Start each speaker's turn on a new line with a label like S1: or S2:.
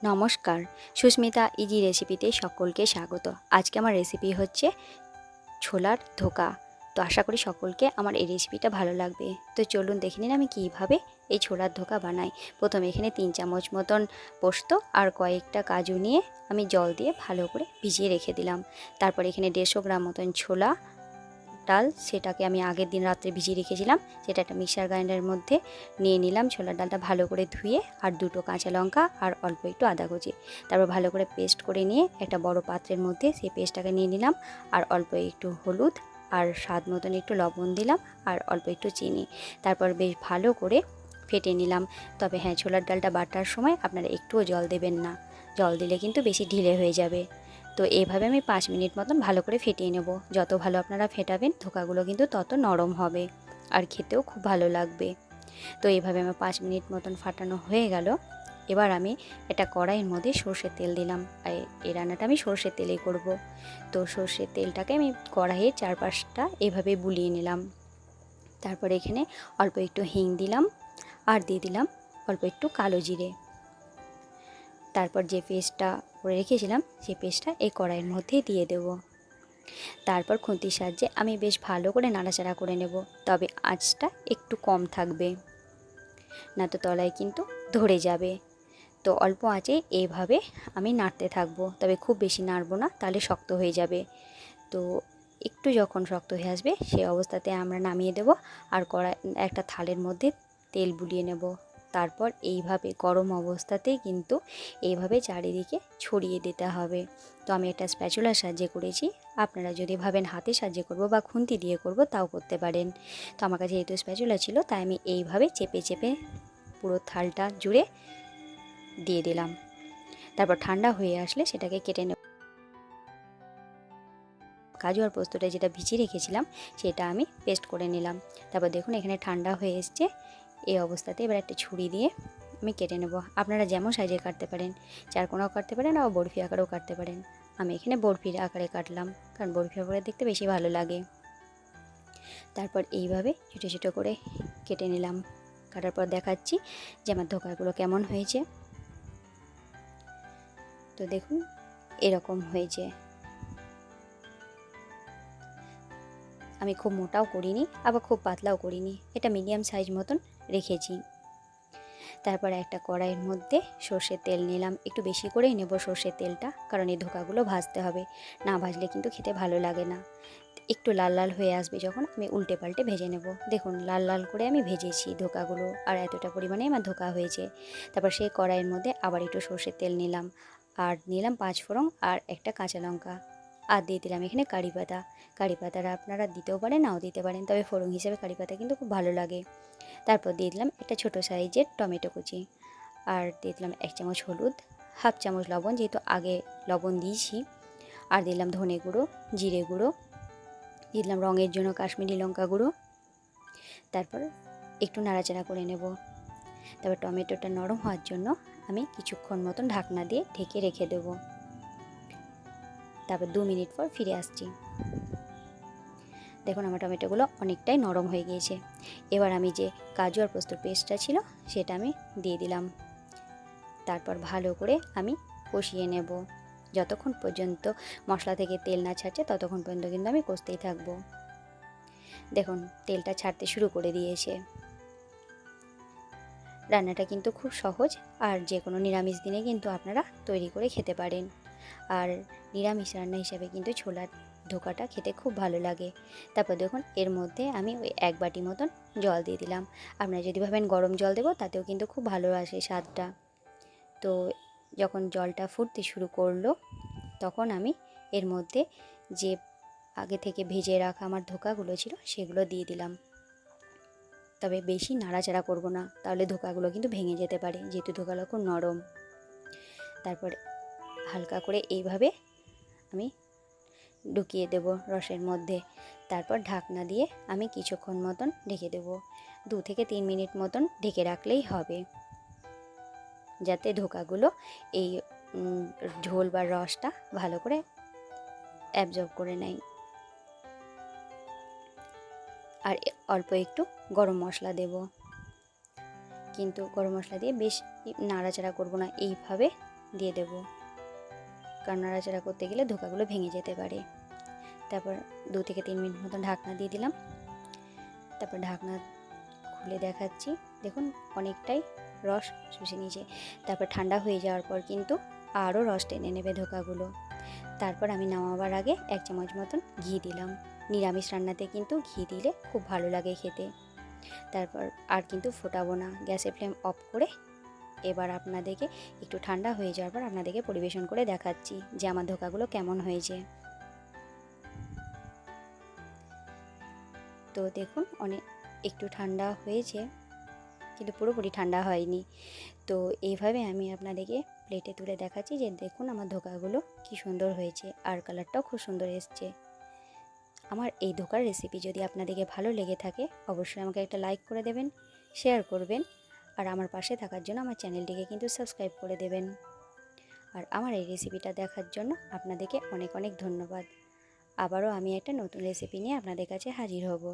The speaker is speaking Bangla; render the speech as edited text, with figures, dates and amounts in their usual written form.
S1: নমস্কার, সুস্মিতা ইজি রেসিপিতে সকলকে স্বাগত। আজকে আমার রেসিপি হচ্ছে ছোলার ধোকা। তো আশা করি সকলকে আমার এই রেসিপিটা ভালো লাগবে। তো চলুন দেখে নিন আমি কীভাবে এই ছোলার ধোকা বানাই। প্রথমে এখানে 3 চামচ মতন পোস্ত আর কয়েকটা কাজু নিয়ে আমি জল দিয়ে ভালো করে ভিজিয়ে রেখে দিলাম। তারপর এখানে 150 গ্রাম মতন ছোলা ডাল, সেটাকে আমি আগের দিন রাত্রে ভিজিয়ে রেখেছিলাম। সেটা একটা মিক্সার গ্রাইন্ডারের মধ্যে নিয়ে নিলাম। ছোলার ডালটা ভালো করে ধুয়ে আর 2টো কাঁচা লঙ্কা আর অল্প একটু আদা কুচি, তারপর ভালো করে পেস্ট করে নিয়ে একটা বড় পাত্রের মধ্যে সেই পেস্টটাকে নিয়ে নিলাম। আর অল্প একটু হলুদ আর স্বাদ মতন একটু লবণ দিলাম আর অল্প একটু চিনি। তারপর বেশ ভালো করে ফেটে নিলাম। তবে হ্যাঁ, ছোলার ডালটা বাটার সময় আপনারা একটুও জল দেবেন না, জল দিলে কিন্তু বেশি ঢিলে হয়ে যাবে। তো এইভাবে আমি 5 মিনিট মতন ভালো করে ফেটিয়ে নেব। যত ভালো আপনারা ফেটাবেন ধোকাগুলো কিন্তু তত নরম হবে আর খেতেও খুব ভালো লাগবে। তো এইভাবে আমার 5 মিনিট মতন ফাটানো হয়ে গেল। এবার আমি একটা কড়াইয়ের মধ্যে সর্ষের তেল দিলাম। আর এই রান্নাটা আমি সর্ষের তেলেই করব। তো সর্ষের তেলটাকে আমি কড়াইয়ের চারপাশটা এভাবে বুলিয়ে নিলাম। তারপর এখানে অল্প একটু হিং দিলাম আর দিয়ে দিলাম অল্প একটু কালো জিরে। তারপর যে পেস্টটা করে রেখেছিলাম সেই পেস্টটা এই কড়াইয়ের মধ্যে দিয়ে দেব। তারপর খুন্তির সাহায্যে আমি বেশ ভালো করে নাড়াচাড়া করে নেব। তবে আঁচটা একটু কম থাকবে, না তো তলায় কিন্তু ধরে যাবে। তো অল্প আঁচে এইভাবে আমি নাড়তে থাকবো, তবে খুব বেশি নাড়বো না, তাহলে শক্ত হয়ে যাবে। তো একটু যখন শক্ত হয়ে আসবে সেই অবস্থাতে আমরা নামিয়ে দেব আর কড়াই একটা থালের মধ্যে তেল বুলিয়ে নেব। তারপর এইভাবে গরম অবস্থাতেই কিন্তু এইভাবে চারিদিকে ছড়িয়ে দিতে হবে। তো আমি একটা স্প্যাচুলার সাহায্যে করেছি, আপনারা যদি ভাবেন হাতে সাহায্যে করব বা খুন্তি দিয়ে করব তাও করতে পারেন। তো আমার কাছে যেহেতু স্প্যাচুলা ছিল তাই আমি এইভাবে চেপে চেপে পুরো থালটা জুড়ে দিয়ে দিলাম। তারপর ঠান্ডা হয়ে আসলে সেটাকে কেটে নেব। কাজু আর পোস্তটা যেটা ভিজিয়ে রেখেছিলাম সেটা আমি পেস্ট করে নিলাম। তারপর দেখুন এখানে ঠান্ডা হয়ে এসছে। এই অবস্থাতে এবার একটা ছুরি দিয়ে আমি কেটে নেব। আপনারা যেমন সাইজে কাটতে পারেন, চারকোনাও কাটতে পারেন আর বরফি আকারেও কাটতে পারেন। আমি এখানে বরফির আকারে কাটলাম, কারণ বরফি আকারে দেখতে বেশি ভালো লাগে। তারপর এইভাবে ছোটো ছোটো করে কেটে নিলাম। কাটার পর দেখাচ্ছি যে আমার ধোকাগুলো কেমন হয়েছে। তো দেখুন এরকম হয়েছে। আমি খুব মোটাও করিনি আবার খুব পাতলাও করিনি, এটা মিডিয়াম সাইজ মতন রেখেছি। তারপর একটা কড়াইয়ের মধ্যে সর্ষের তেল নিলাম। একটু বেশি করেই নেব সর্ষের তেলটা, কারণ এই ধোকাগুলো ভাজতে হবে, না ভাজলে কিন্তু খেতে ভালো লাগে না। একটু লাল লাল হয়ে আসবে যখন, আমি উল্টে পাল্টে ভেজে নেব। দেখুন লাল লাল করে আমি ভেজেছি ধোকাগুলো, আর এতটা পরিমাণে আমার ধোকা হয়েছে। তারপর সেই কড়াইয়ের মধ্যে আবার একটু সর্ষের তেল নিলাম আর নিলাম 5 ফোড়ন আর একটা কাঁচা লঙ্কা, আর দিয়ে দিলাম এখানে কারি পাতা। কারি পাতাটা আপনারা দিতেও পারেন নাও দিতে পারেন, তবে ফোড়ন হিসেবে কারি পাতা কিন্তু খুব ভালো লাগে। তারপর দিয়ে দিলাম একটা ছোটো সাইজের টমেটো কুচি আর দিয়ে দিলাম 1 চামচ হলুদ, হাফ চামচ লবণ যেহেতু আগে লবণ দিয়েছি, আর দিলাম ধনে গুঁড়ো, জিরে গুঁড়ো, দিয়ে দিলাম রঙের জন্য কাশ্মীরি লঙ্কা গুঁড়ো। তারপর একটু নাড়াচাড়া করে নেব। তারপর টমেটোটা নরম হওয়ার জন্য আমি কিছুক্ষণ মতন ঢাকনা দিয়ে ঢেকে রেখে দেব। তারপর 2 মিনিট পর ফিরে আসছি। দেখুন আমার টমেটোগুলো অনেকটাই নরম হয়ে গিয়েছে। এবার আমি যে কাজু আর পোস্তর পেস্টটা ছিল সেটা আমি দিয়ে দিলাম। তারপর ভালো করে আমি কষিয়ে নেব। যতক্ষণ পর্যন্ত মশলা থেকে তেল না ছাড়ছে ততক্ষণ পর্যন্ত কিন্তু আমি কষতেই থাকবো। দেখুন তেলটা ছাড়তে শুরু করে দিয়েছে। রান্নাটা কিন্তু খুব সহজ, আর যে কোনো নিরামিষ দিনে কিন্তু আপনারা তৈরি করে খেতে পারেন। আর নিরামিষ রান্না হিসাবে কিন্তু ছোলার ধোকাটা খেতে খুব ভালো লাগে। তারপর দেখুন এর মধ্যে আমি ওই 1 বাটি মতন জল দিয়ে দিলাম। আপনারা যদি ভাবেন গরম জল দেবো তাতেও কিন্তু খুব ভালো আসে স্বাদটা। তো যখন জলটা ফুটতে শুরু করলো তখন আমি এর মধ্যে যে আগে থেকে ভেজে রাখা আমার ধোকাগুলো ছিল সেগুলো দিয়ে দিলাম। তবে বেশি নাড়াচাড়া করব না, তাহলে ধোকাগুলো কিন্তু ভেঙে যেতে পারে, যেহেতু ধোকাগুলো খুব নরম। তারপর হালকা করে এইভাবে আমি ঢুকিয়ে দেব রসের মধ্যে। তারপর ঢাকনা দিয়ে আমি কিছুক্ষণ মতন ঢেকে দেব। 2 থেকে 3 মিনিট মতন ঢেকে রাখলেই হবে, যাতে ধোকাগুলো এই ঝোল বা রসটা ভালো করে অ্যাবজর্ব করে নেয়। আর অল্প একটু গরম মশলা দেব, কিন্তু গরম মশলা দিয়ে বেশ নাড়াচাড়া করব না, এইভাবে দিয়ে দেবো, কারণ নাড়াচাড়া করতে গেলে ধোকাগুলো ভেঙে যেতে পারে। তারপর 2 থেকে 3 মিনিট মতন ঢাকনা দিয়ে দিলাম। তারপর ঢাকনা খুলে দেখাচ্ছি, দেখুন অনেকটাই রস শুষে নিয়েছে। তারপর ঠান্ডা হয়ে যাওয়ার পর কিন্তু আরও রস টেনে নেবে ধোকাগুলো। তারপর আমি নামাবার আগে 1 চামচ মতন ঘি দিলাম। নিরামিষ রান্নাতে কিন্তু ঘি দিলে খুব ভালো লাগে খেতে। তারপর আর কিন্তু ফোটাবো না, গ্যাসের ফ্লেম অফ করে এবার আপনাদেরকে একটু ঠান্ডা হয়ে যাওয়ার পর আপনাদেরকে পরিবেশন করে দেখাচ্ছি যে আমার ধোকাগুলো কেমন হয়েছে। তো দেখুন একটু ঠান্ডা হয়েছে, কিন্তু পুরোপুরি ঠান্ডা হয়নি। তো এইভাবে আমি আপনাদেরকে প্লেটে তুলে দেখাচ্ছি যে দেখুন আমার ধোকাগুলো কি সুন্দর হয়েছে, আর কালারটাও খুব সুন্দর এসছে। আমার এই ধোকার রেসিপি যদি আপনাদেরকে ভালো লেগে থাকে অবশ্যই আমাকে একটা লাইক করে দেবেন, শেয়ার করবেন, আর আমার পাশে থাকার জন্য আমার চ্যানেলটিকে কিন্তু সাবস্ক্রাইব করে দেবেন। আর আমার এই রেসিপিটা দেখার জন্য আপনাদেরকে অনেক অনেক ধন্যবাদ। আবারও আমি একটা নতুন রেসিপি নিয়ে আপনাদের কাছে হাজির হব।